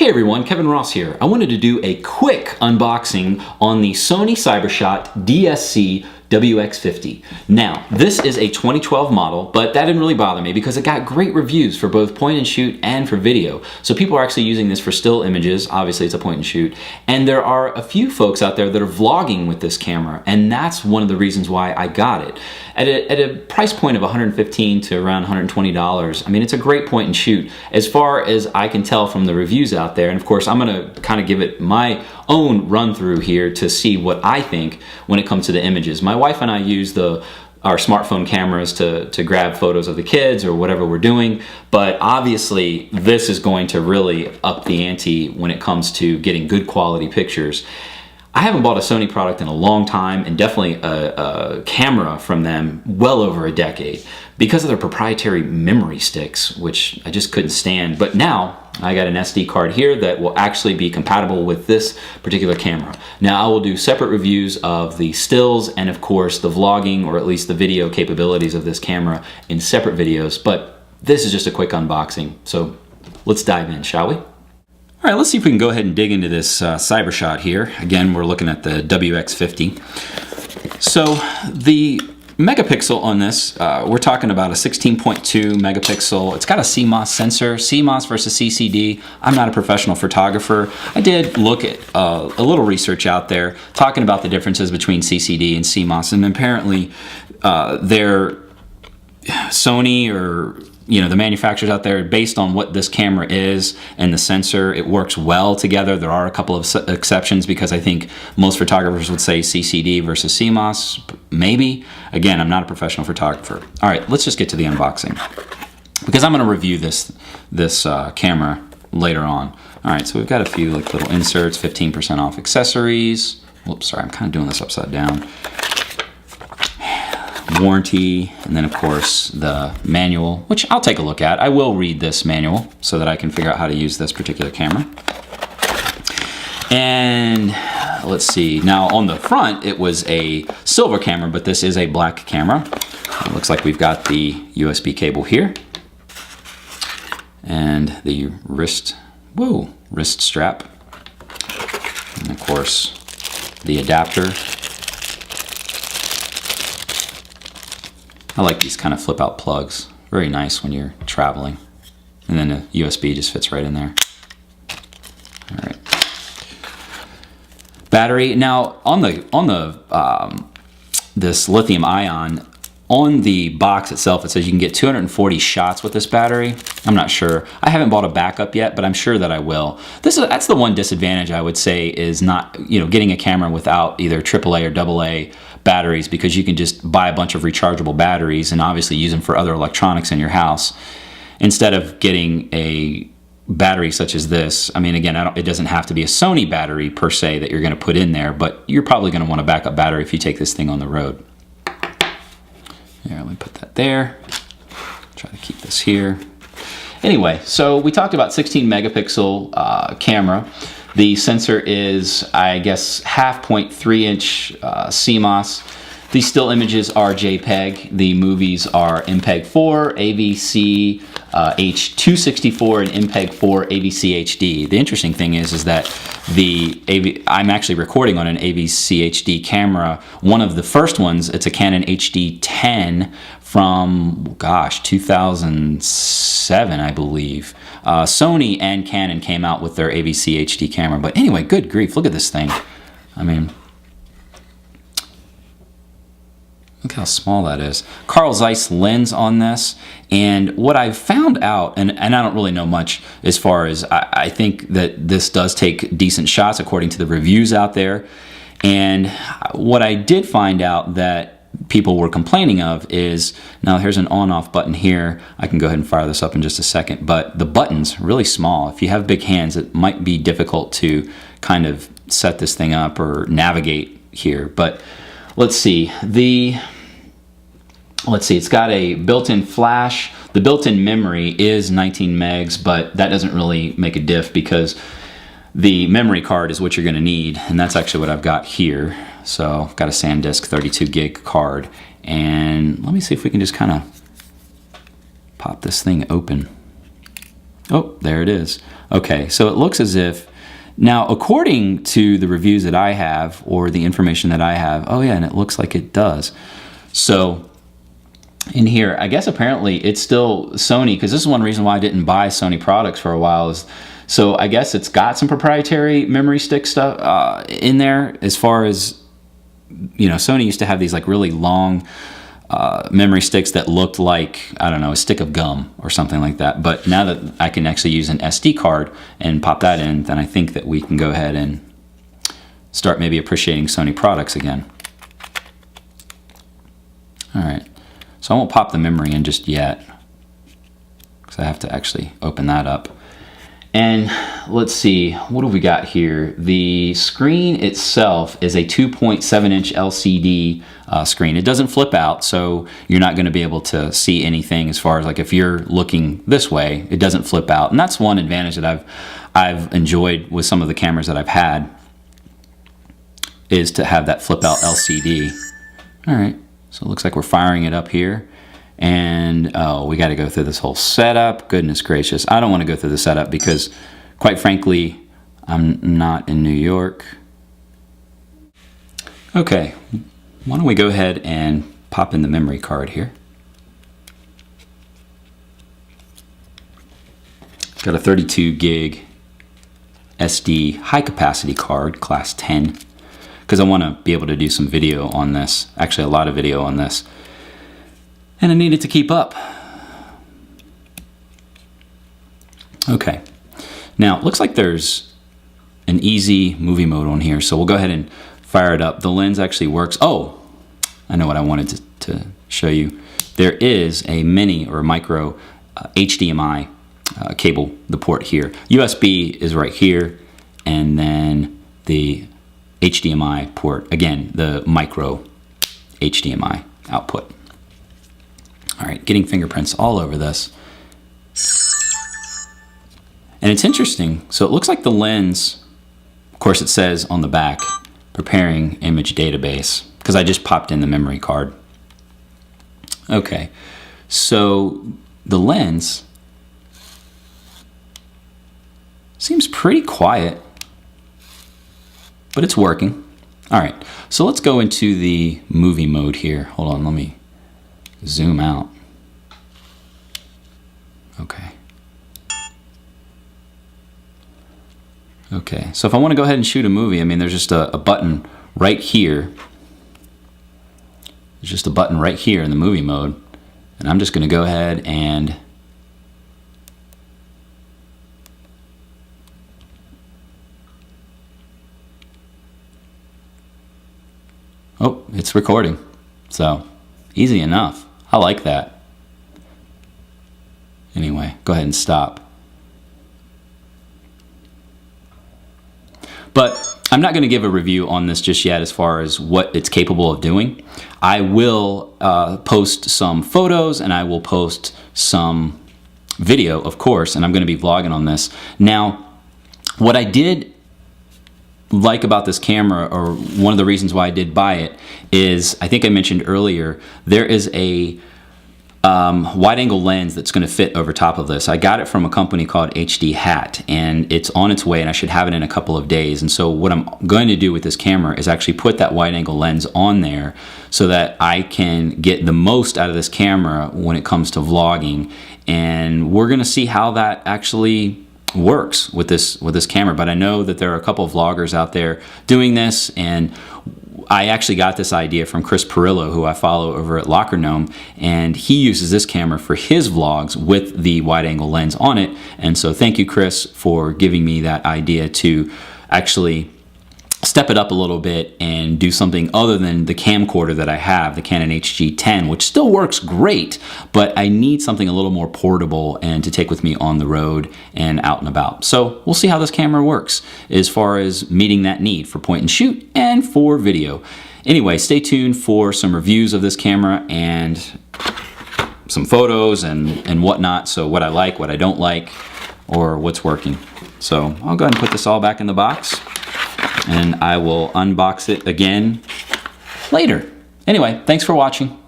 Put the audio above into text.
Hey everyone, Kevin Ross here. I wanted to do a quick unboxing on the Sony Cybershot DSC WX50. Now, this is a 2012 model, but that didn't really bother me because it got great reviews for both point and shoot and for video. So people are actually using this for still images. Obviously it's a point and shoot. And there are a few folks out there that are vlogging with this camera, and that's one of the reasons why I got it. At a price point of $115 to around $120, I mean, it's a great point and shoot as far as I can tell from the reviews out there. And of course, I'm gonna kind of give it my own run through here to see what I think when it comes to the images. My wife and I use our smartphone cameras to grab photos of the kids or whatever we're doing, but obviously this is going to really up the ante when it comes to getting good quality pictures. I haven't bought a Sony product in a long time, and definitely a camera from them well over a decade because of their proprietary memory sticks, which I just couldn't stand. But now I got an SD card here that will actually be compatible with this particular camera. Now I will do separate reviews of the stills and of course the vlogging, or at least the video capabilities of this camera, in separate videos, but this is just a quick unboxing. So let's dive in, shall we? All right, let's see if we can go ahead and dig into this Cybershot here. Again, we're looking at the WX50. So the megapixel on this, we're talking about a 16.2 megapixel. It's got a CMOS sensor, CMOS versus CCD. I'm not a professional photographer. I did look at a little research out there talking about the differences between CCD and CMOS, and apparently they're Sony, or the manufacturers out there, based on what this camera is and the sensor, it works well together. There are a couple of exceptions because I think most photographers would say CCD versus CMOS, maybe. Again, I'm not a professional photographer. All right, let's just get to the unboxing because I'm going to review this camera later on. All right, so we've got a few little inserts, 15% off accessories. Whoops, sorry, I'm kind of doing this upside down. Warranty, and then of course the manual, which I'll take a look at. I will read this manual so that I can figure out how to use this particular camera. And let's see, now on the front it was a silver camera, but this is a black camera. It looks like we've got the USB cable here and the wrist strap, and of course the adapter. I like these kind of flip out plugs. Very nice when you're traveling. And then the USB just fits right in there. All right. Battery. Now on this lithium ion, on the box itself, it says you can get 240 shots with this battery. I'm not sure. I haven't bought a backup yet, but I'm sure that I will. That's the one disadvantage I would say, is not, getting a camera without either AAA or AA batteries, because you can just buy a bunch of rechargeable batteries and obviously use them for other electronics in your house instead of getting a battery such as this. I mean, again, it doesn't have to be a Sony battery per se that you're going to put in there, but you're probably going to want a backup battery if you take this thing on the road. Here, let me put that there. Try to keep this here. Anyway, so we talked about 16 megapixel camera. The sensor is, I guess, half 0.3 inch CMOS. The still images are JPEG. The movies are MPEG-4, AVC H264, and MPEG-4 AVC HD. The interesting thing is that I'm actually recording on an AVC HD camera. One of the first ones, it's a Canon HD10 from, gosh, 2007, I believe. Sony and Canon came out with their AVC HD camera. But anyway, good grief, look at this thing. I mean, look how small that is. Carl Zeiss lens on this, and what I've found out, and I don't really know much as far as, I think that this does take decent shots according to the reviews out there, and what I did find out that people were complaining of is, now here's an on-off button here. I can go ahead and fire this up in just a second, but the button's really small. If you have big hands, it might be difficult to kind of set this thing up or navigate here, but let's see, it's got a built-in flash. The built-in memory is 19 megs, but that doesn't really make a diff because the memory card is what you're gonna need, and that's actually what I've got here. So I've got a SanDisk 32 gig card, and let me see if we can just kind of pop this thing open. Oh, there it is. Okay, so it looks as if, now according to the reviews that I have, or the information that I have, oh yeah, and it looks like it does. So in here, I guess apparently it's still Sony, because this is one reason why I didn't buy Sony products for a while, is so I guess it's got some proprietary memory stick stuff in there, as far as, you know, Sony used to have these like really long memory sticks that looked like, I don't know, a stick of gum or something like that. But now that I can actually use an SD card and pop that in, then I think that we can go ahead and start maybe appreciating Sony products again. All right, so I won't pop the memory in just yet, because I have to actually open that up. And let's see, what do we got here? The screen itself is a 2.7-inch LCD screen. It doesn't flip out, so you're not going to be able to see anything as far as like if you're looking this way, it doesn't flip out. And that's one advantage that I've enjoyed with some of the cameras that I've had, is to have that flip out LCD. All right, so it looks like we're firing it up here. And oh, we got to go through this whole setup. Goodness gracious. I don't want to go through the setup because, quite frankly, I'm not in New York. Okay, why don't we go ahead and pop in the memory card here. Got a 32 gig SD high capacity card, class 10, because I want to be able to do some video on this. Actually, a lot of video on this. And I needed to keep up. Okay, now it looks like there's an easy movie mode on here, so we'll go ahead and fire it up. The lens actually works. Oh, I know what I wanted to show you. There is a mini or micro HDMI cable, the port here. USB is right here, and then the HDMI port, again, the micro HDMI output. All right, getting fingerprints all over this. And it's interesting. So it looks like the lens, of course it says on the back, preparing image database, because I just popped in the memory card. Okay, so the lens seems pretty quiet, but it's working. All right, so let's go into the movie mode here. Hold on, let me zoom out. Okay. Okay, so if I want to go ahead and shoot a movie, I mean, there's just a button right here. There's just a button right here in the movie mode. And I'm just going to go ahead and oh, it's recording. So, easy enough. I like that. Anyway, go ahead and stop. But I'm not going to give a review on this just yet as far as what it's capable of doing. I will post some photos and I will post some video, of course, and I'm going to be vlogging on this. Now, what I did like about this camera, or one of the reasons why I did buy it, is I think I mentioned earlier, there is a wide-angle lens that's going to fit over top of this. I got it from a company called HD Hat, and it's on its way, and I should have it in a couple of days. And so what I'm going to do with this camera is actually put that wide-angle lens on there so that I can get the most out of this camera when it comes to vlogging. And we're going to see how that actually works with this camera. But I know that there are a couple of vloggers out there doing this, and I actually got this idea from Chris Perillo, who I follow over at Locker Gnome, and he uses this camera for his vlogs with the wide-angle lens on it. And so thank you, Chris, for giving me that idea to actually step it up a little bit and do something other than the camcorder that I have, the Canon HG10, which still works great, but I need something a little more portable and to take with me on the road and out and about. So we'll see how this camera works as far as meeting that need for point and shoot and for video. Anyway, stay tuned for some reviews of this camera and some photos and whatnot. So what I like, what I don't like, or what's working. So I'll go ahead and put this all back in the box, and I will unbox it again later. Anyway, thanks for watching.